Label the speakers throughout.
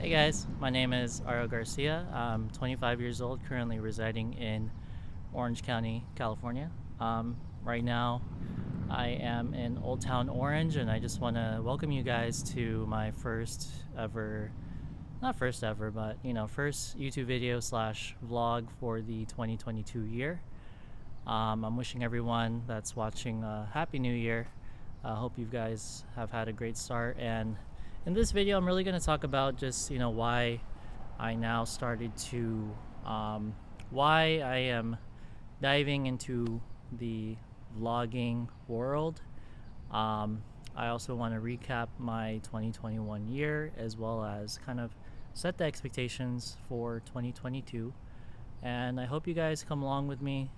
Speaker 1: Hey guys, my name is Ario Garcia. I'm 25 years old, currently residing in Orange County, California. Right now, I am in Old Town Orange, and I just want to welcome you guys to my first ever, not first ever, but first YouTube video slash vlog for the 2022 year. I'm wishing everyone that's watching a Happy New Year. I hope you guys have had a great start. And in this video, I'm really going to talk about just, why I now started to, why I am diving into the vlogging world. I also want to recap my 2021 year as well as kind of set the expectations for 2022. And I hope you guys come along with me,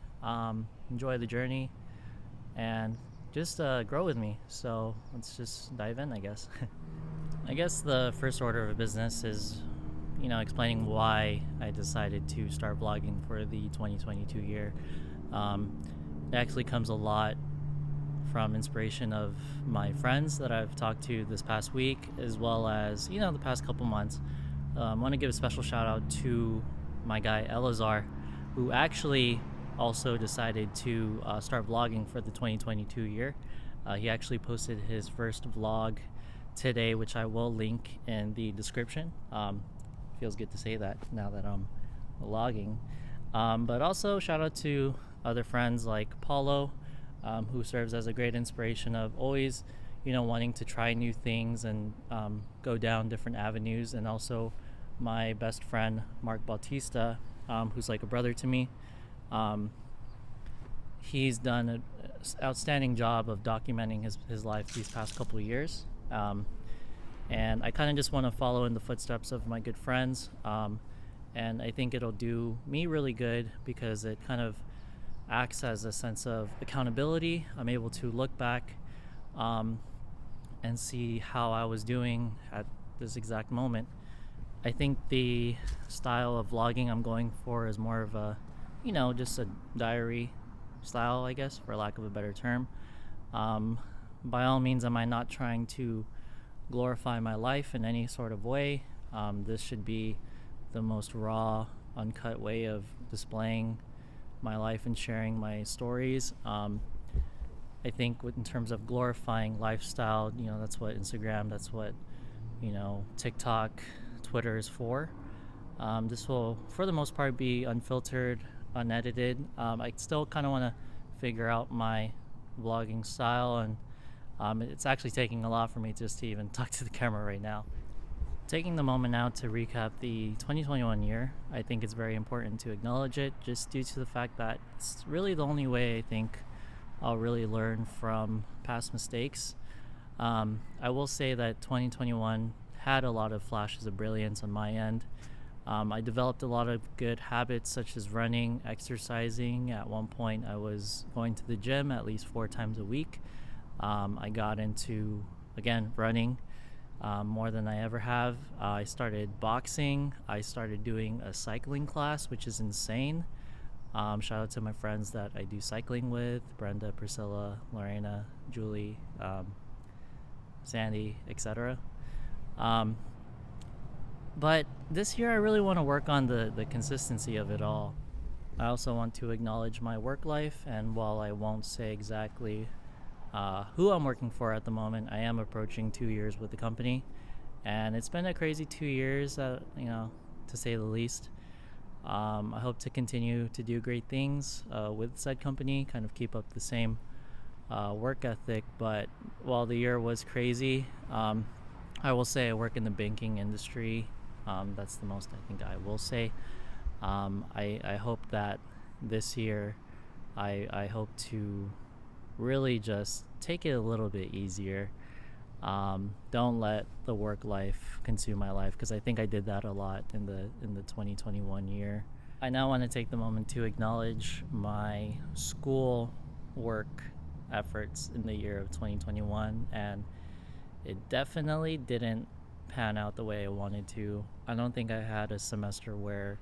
Speaker 1: enjoy the journey, and just grow with me. So let's just dive in, I guess. I guess the first order of business is, explaining why I decided to start vlogging for the 2022 year. It actually comes a lot from inspiration of my friends that I've talked to this past week, as well as, the past couple months. I want to give a special shout out to my guy Eleazar, who actually also decided to start vlogging for the 2022 year. He actually posted his first vlog today, which I will link in the description. Feels good to say that now that I'm vlogging. But also shout out to other friends like Paulo, who serves as a great inspiration of always, wanting to try new things and go down different avenues. And also my best friend, Mark Bautista, who's like a brother to me. He's done an outstanding job of documenting his life these past couple of years. And I kind of just want to follow in the footsteps of my good friends. And I think it'll do me really good because it kind of acts as a sense of accountability. I'm able to look back and see how I was doing at this exact moment. I think the style of vlogging I'm going for is more of a, just a diary style, I guess, for lack of a better term. By all means, am I not trying to glorify my life in any sort of way? This should be the most raw, uncut way of displaying my life and sharing my stories. I think in terms of glorifying lifestyle, that's what Instagram, that's what, TikTok, Twitter is for. This will, for the most part, be unfiltered, unedited. I still kind of want to figure out my vlogging style, and it's actually taking a lot for me just to even talk to the camera right now. Taking the moment now to recap the 2021 year, I think it's very important to acknowledge it just due to the fact that it's really the only way I think I'll really learn from past mistakes. I will say that 2021 had a lot of flashes of brilliance on my end. I developed a lot of good habits such as running, exercising. At one point, I was going to the gym at least 4 times a week. I got into, again, running more than I ever have. I started boxing. I started doing a cycling class, which is insane. Shout out to my friends that I do cycling with, Brenda, Priscilla, Lorena, Julie, Sandy, etc. But this year I really want to work on the consistency of it all. I also want to acknowledge my work life, and while I won't say exactly who I'm working for at the moment, I am approaching 2 years with the company, and it's been a crazy 2 years, to say the least. I hope to continue to do great things with said company, kind of keep up the same work ethic. But while the year was crazy, I will say I work in the banking industry. That's the most I think I will say. I hope that this year I hope to really just take it a little bit easier. Don't let the work life consume my life, because I think I did that a lot in the 2021 year. I now want to take the moment to acknowledge my school work efforts in the year of 2021, and it definitely didn't pan out the way I wanted to. I don't think I had a semester where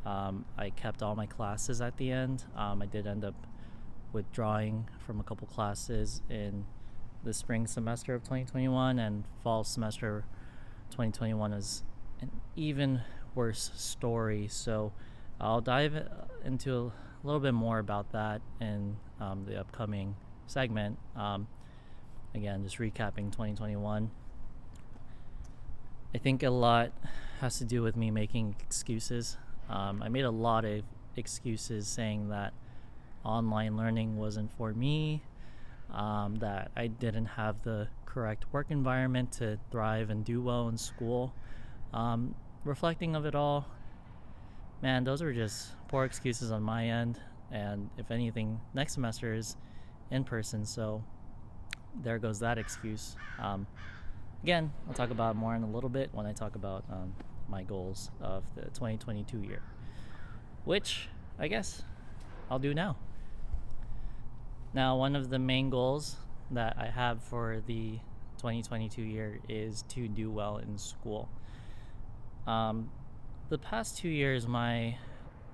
Speaker 1: I kept all my classes at the end. I did end up withdrawing from a couple classes in the spring semester of 2021, and fall semester 2021 was an even worse story. So I'll dive into a little bit more about that in the upcoming segment. Again, just recapping 2021. I think a lot has to do with me making excuses. I made a lot of excuses saying that online learning wasn't for me, that I didn't have the correct work environment to thrive and do well in school. Reflecting of it all, man, those were just poor excuses on my end. And if anything, next semester is in person, so there goes that excuse. Again, I'll talk about more in a little bit when I talk about my goals of the 2022 year, which I guess I'll do now. Now, one of the main goals that I have for the 2022 year is to do well in school. The past 2 years, my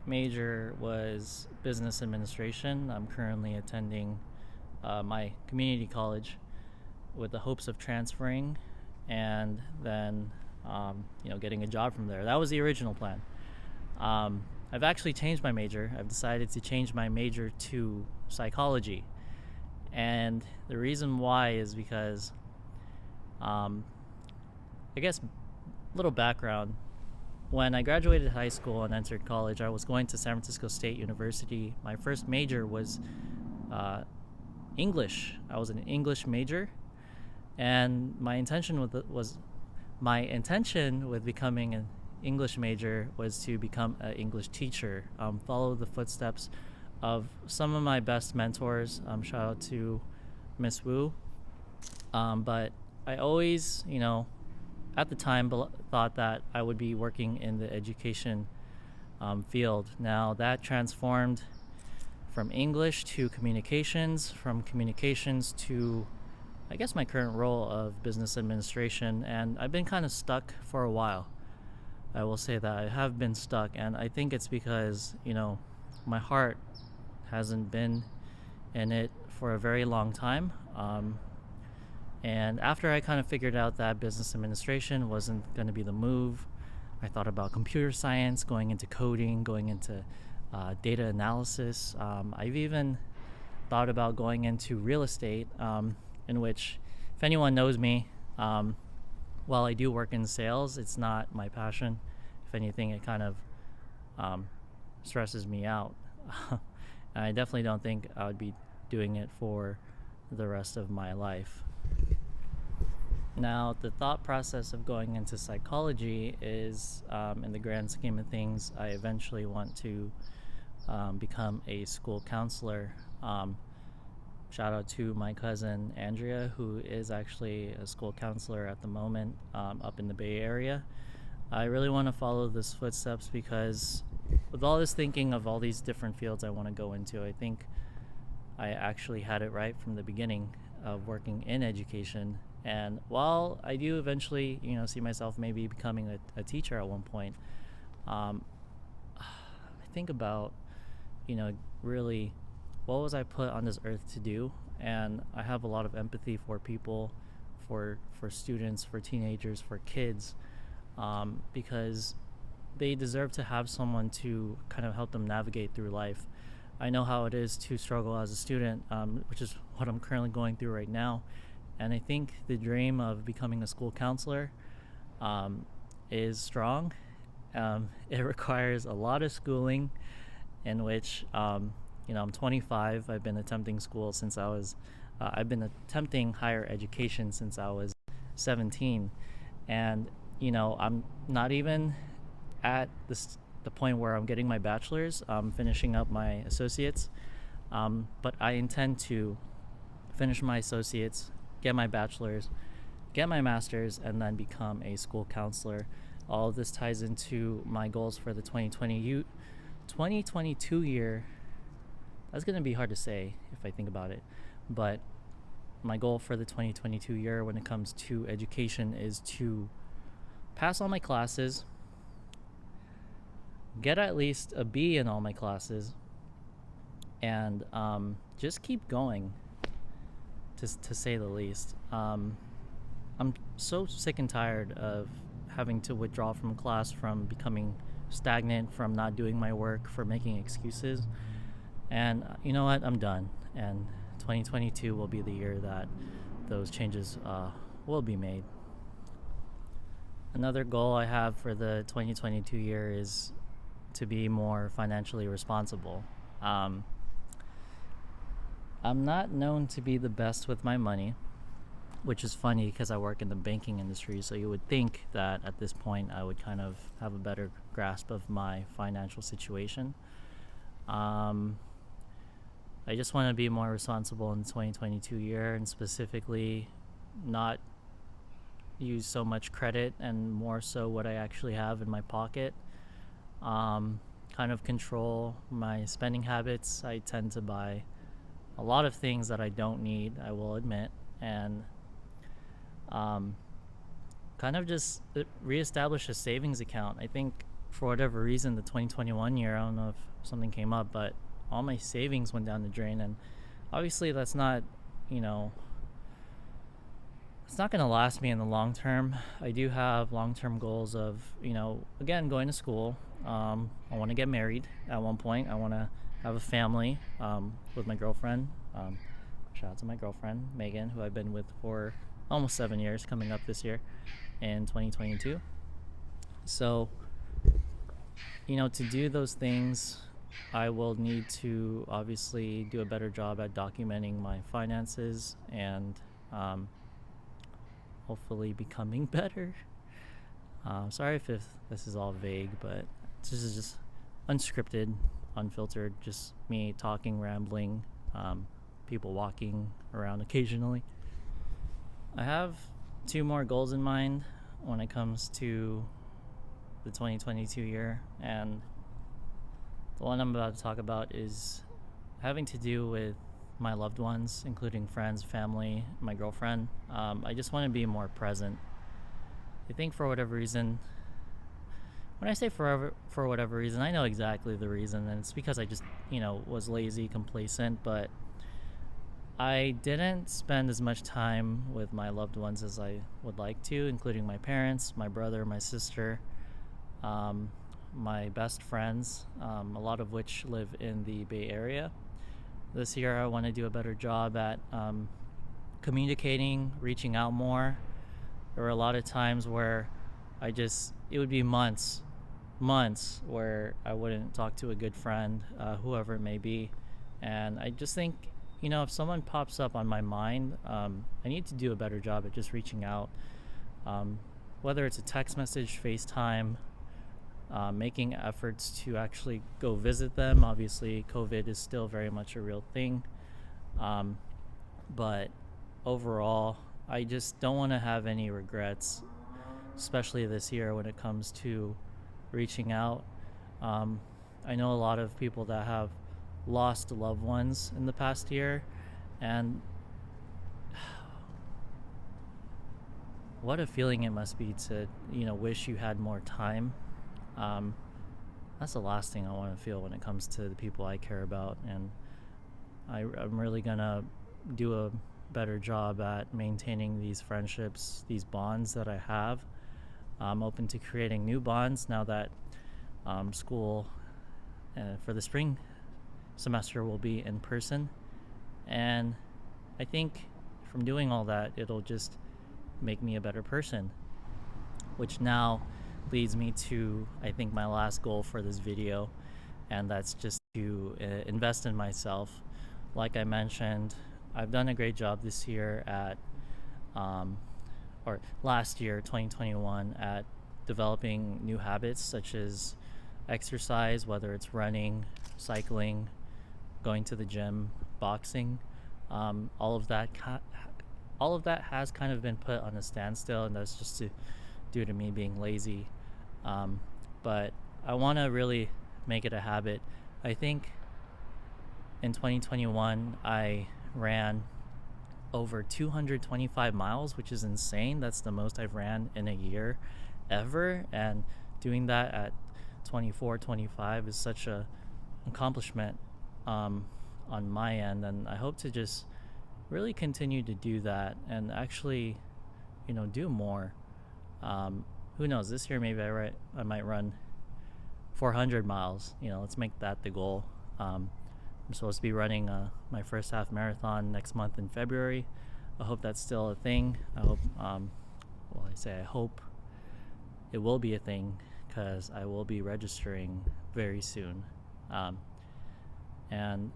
Speaker 1: major was business administration. I'm currently attending my community college with the hopes of transferring and then getting a job from there. That was the original plan. I've actually changed my major. I've decided to change my major to psychology, and the reason why is because I guess little background. When I graduated high school and entered college, I was going to San Francisco State University. My first major was English. I was an English major, and my intention with becoming an English major was to become an English teacher, follow the footsteps of some of my best mentors. Shout out to Miss Wu. But I always, at the time thought that I would be working in the education field. Now that transformed from English to communications, from communications to I guess my current role of business administration, and I've been kind of stuck for a while. I will say that I have been stuck, and I think it's because, my heart hasn't been in it for a very long time. And after I kind of figured out that business administration wasn't going to be the move, I thought about computer science, going into coding, going into data analysis. I've even thought about going into real estate, in which, if anyone knows me, while I do work in sales, it's not my passion. If anything, it kind of stresses me out. And I definitely don't think I would be doing it for the rest of my life. Now, the thought process of going into psychology is, in the grand scheme of things, I eventually want to become a school counselor. Shout out to my cousin Andrea, who is actually a school counselor at the moment up in the Bay Area. I really want to follow those footsteps because with all this thinking of all these different fields I want to go into, I think I actually had it right from the beginning of working in education. And while I do eventually, see myself maybe becoming a teacher at one point, I think about, really what was I put on this earth to do? And I have a lot of empathy for people, for students, for teenagers, for kids, because they deserve to have someone to kind of help them navigate through life. I know how it is to struggle as a student, which is what I'm currently going through right now. And I think the dream of becoming a school counselor is strong. It requires a lot of schooling, in which, I'm 25. I've been attempting school since I've been attempting higher education since I was 17. And, I'm not even at the point where I'm getting my bachelor's. I'm finishing up my associates. But I intend to finish my associates, get my bachelor's, get my master's, and then become a school counselor. All of this ties into my goals for the 2022 year. That's going to be hard to say if I think about it. But my goal for the 2022 year when it comes to education is to pass all my classes, get at least a B in all my classes, and just keep going, to say the least. I'm so sick and tired of having to withdraw from class, from becoming stagnant, from not doing my work, for making excuses. And you know what? I'm done. And 2022 will be the year that those changes will be made. Another goal I have for the 2022 year is to be more financially responsible. Um, I'm not known to be the best with my money, which is funny because I work in the banking industry. So you would think that at this point I would kind of have a better grasp of my financial situation. Um, I just want to be more responsible in the 2022 year, and specifically not use so much credit and more so what I actually have in my pocket. Kind of control my spending habits. I tend to buy a lot of things that I don't need, I will admit, and um, kind of just reestablish a savings account. I think for whatever reason, the 2021 year, I don't know if something came up, but all my savings went down the drain. And obviously, that's not, you know, it's not going to last me in the long term. I do have long term goals of, again, going to school. I want to get married at one point. I want to have a family with my girlfriend. Shout out to my girlfriend, Megan, who I've been with for almost 7 years, coming up this year in 2022. So, to do those things, I will need to obviously do a better job at documenting my finances and hopefully becoming better. Sorry if this is all vague, but this is just unscripted, unfiltered, just me talking, rambling, people walking around occasionally. I have 2 more goals in mind when it comes to the 2022 year, and the one I'm about to talk about is having to do with my loved ones, including friends, family, my girlfriend. I just want to be more present. I think for whatever reason, when I say for whatever reason, I know exactly the reason, and it's because I just, was lazy, complacent, but I didn't spend as much time with my loved ones as I would like to, including my parents, my brother, my sister, my best friends, a lot of which live in the Bay Area. This year I want to do a better job at communicating, reaching out more. There were a lot of times where it would be months where I wouldn't talk to a good friend, whoever it may be. And I just think, if someone pops up on my mind, I need to do a better job at just reaching out. Whether it's a text message, FaceTime, making efforts to actually go visit them. Obviously, COVID is still very much a real thing. But overall, I just don't want to have any regrets, especially this year when it comes to reaching out. I know a lot of people that have lost loved ones in the past year, and what a feeling it must be to, wish you had more time. That's the last thing I want to feel when it comes to the people I care about, and I'm really gonna do a better job at maintaining these friendships, these bonds that I have. I'm open to creating new bonds now that school for the spring semester will be in person, and I think from doing all that, it'll just make me a better person, which now leads me to, I think, my last goal for this video, and that's just to invest in myself. Like I mentioned, I've done a great job this year or last year, 2021, at developing new habits such as exercise, whether it's running, cycling, going to the gym, boxing. All of that has kind of been put on a standstill, and that's just due to me being lazy. But I want to really make it a habit. I think in 2021, I ran over 225 miles, which is insane. That's the most I've ran in a year ever. And doing that at 24, 25 is such a accomplishment on my end. And I hope to just really continue to do that and actually, do more. who knows? This year maybe I might run 400 miles. Let's make that the goal. I'm supposed to be running my first half marathon next month in February. I hope that's still a thing. I hope, I hope it will be a thing, because I will be registering very soon. And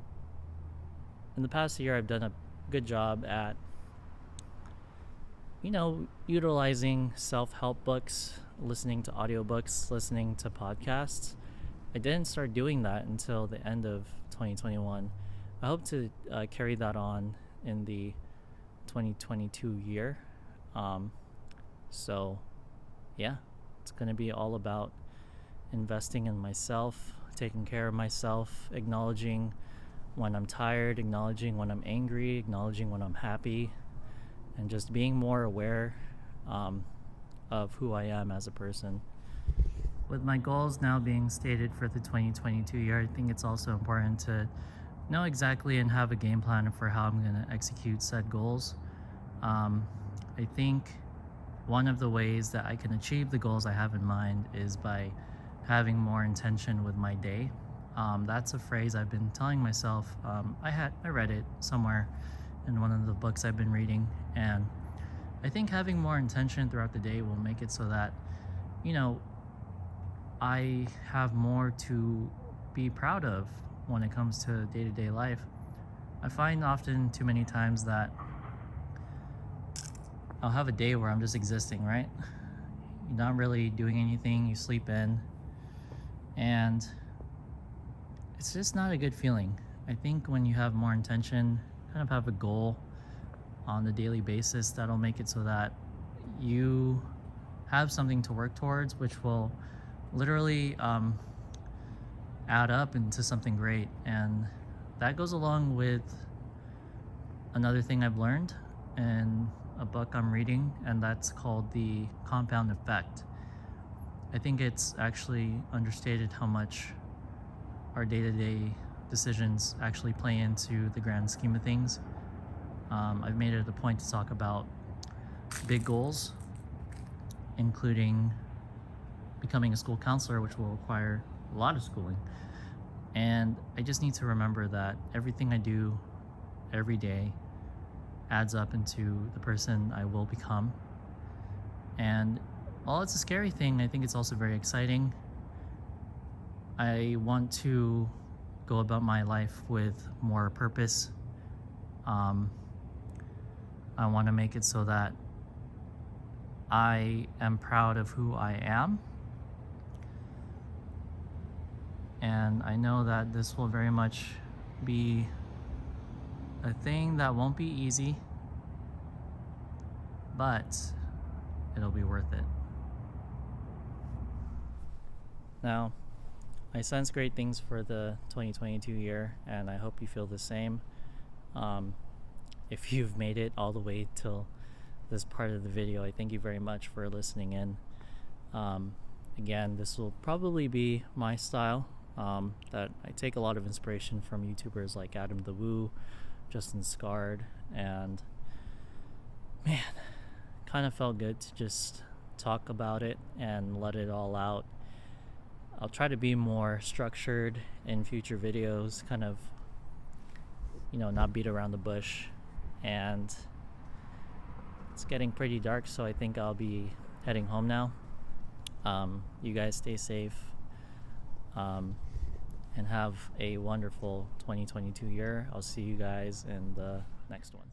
Speaker 1: in the past year, I've done a good job at, utilizing self-help books, listening to audiobooks, listening to podcasts. I didn't start doing that until the end of 2021. I hope to carry that on in the 2022 year. So, yeah, it's going to be all about investing in myself, taking care of myself, acknowledging when I'm tired, acknowledging when I'm angry, acknowledging when I'm happy, and just being more aware of who I am as a person. With my goals now being stated for the 2022 year, I think it's also important to know exactly and have a game plan for how I'm going to execute said goals. I think one of the ways that I can achieve the goals I have in mind is by having more intention with my day. That's a phrase I've been telling myself. I read it somewhere in one of the books I've been reading, and I think having more intention throughout the day will make it so that, I have more to be proud of when it comes to day-to-day life. I find often too many times that I'll have a day where I'm just existing, right? You're not really doing anything, you sleep in, and it's just not a good feeling. I think when you have more intention, kind of have a goal on a daily basis, that'll make it so that you have something to work towards, which will literally add up into something great. And that goes along with another thing I've learned in a book I'm reading, and that's called The Compound Effect. I think it's actually understated how much our day-to-day decisions actually play into the grand scheme of things. I've made it a point to talk about big goals, including becoming a school counselor, which will require a lot of schooling. And I just need to remember that everything I do every day adds up into the person I will become. And while it's a scary thing, I think it's also very exciting. I want to go about my life with more purpose. I want to make it so that I am proud of who I am. And I know that this will very much be a thing that won't be easy, but it'll be worth it. Now, I sense great things for the 2022 year, and I hope you feel the same. If you've made it all the way till this part of the video, I thank you very much for listening in. Again, this will probably be my style. That I take a lot of inspiration from YouTubers like Adam the Woo, Justin Scarred, and man, kind of felt good to just talk about it and let it all out. I'll try to be more structured in future videos, kind of, not beat around the bush. And it's getting pretty dark, so I think I'll be heading home now. You guys stay safe. And have a wonderful 2022 year. I'll see you guys in the next one.